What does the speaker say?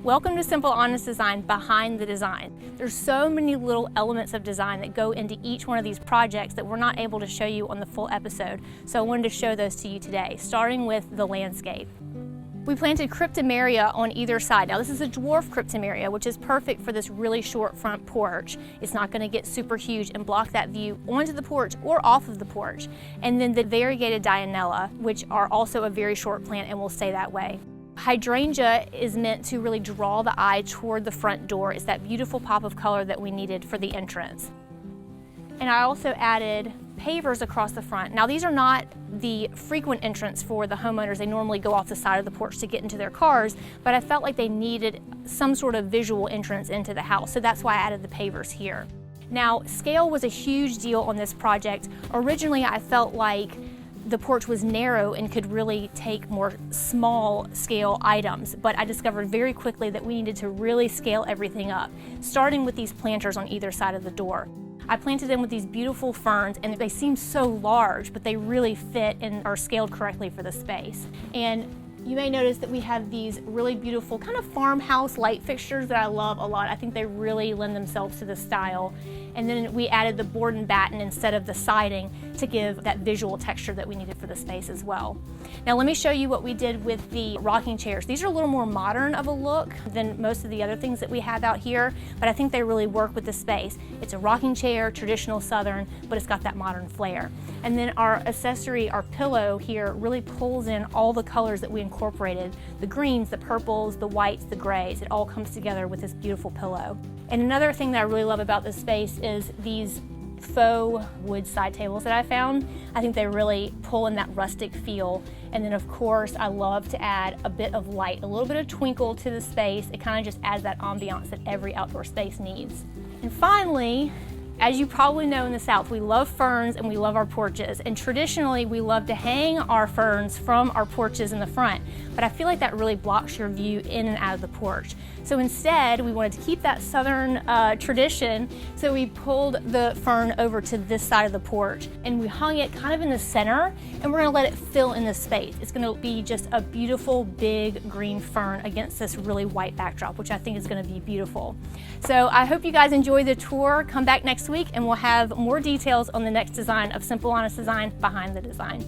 Welcome to Simple Honest Design Behind the Design. There's so many little elements of design that go into each one of these projects that we're not able to show you on the full episode, so I wanted to show those to you today, starting with the landscape. We planted cryptomeria on either side. Now this is a dwarf cryptomeria, which is perfect for this really short front porch. It's not going to get super huge and block that view onto the porch or off of the porch. And then the variegated dianella, which are also a very short plant and will stay that way. Hydrangea is meant to really draw the eye toward the front door. It's that beautiful pop of color that we needed for the entrance. And I also added pavers across the front. Now these are not the frequent entrance for the homeowners. They normally go off the side of the porch to get into their cars, but I felt like they needed some sort of visual entrance into the house, so that's why I added the pavers here. Now, scale was a huge deal on this project. Originally, I felt like the porch was narrow and could really take more small scale items, but I discovered very quickly that we needed to really scale everything up, starting with these planters on either side of the door. I planted them with these beautiful ferns, and they seem so large, but they really fit and are scaled correctly for the space. And you may notice that we have these really beautiful kind of farmhouse light fixtures that I love a lot. I think they really lend themselves to this style. And then we added the board and batten instead of the siding to give that visual texture that we needed for the space as well. Now let me show you what we did with the rocking chairs. These are a little more modern of a look than most of the other things that we have out here, but I think they really work with the space. It's a rocking chair, traditional Southern, but it's got that modern flair. And then our accessory, our pillow here, really pulls in all the colors that we incorporated. The greens, the purples, the whites, the grays. It all comes together with this beautiful pillow. And another thing that I really love about this space is these faux wood side tables that I found. I think they really pull in that rustic feel. And then of course, I love to add a bit of light, a little bit of twinkle to the space. It kind of just adds that ambiance that every outdoor space needs. And finally, as you probably know in the South, we love ferns and we love our porches. And traditionally, we love to hang our ferns from our porches in the front. But I feel like that really blocks your view in and out of the porch. So instead, we wanted to keep that Southern tradition. So we pulled the fern over to this side of the porch and we hung it kind of in the center, and we're gonna let it fill in the space. It's gonna be just a beautiful big green fern against this really white backdrop, which I think is gonna be beautiful. So I hope you guys enjoy the tour. Come back next week and we'll have more details on the next design of Simple Honest Design Behind the Design.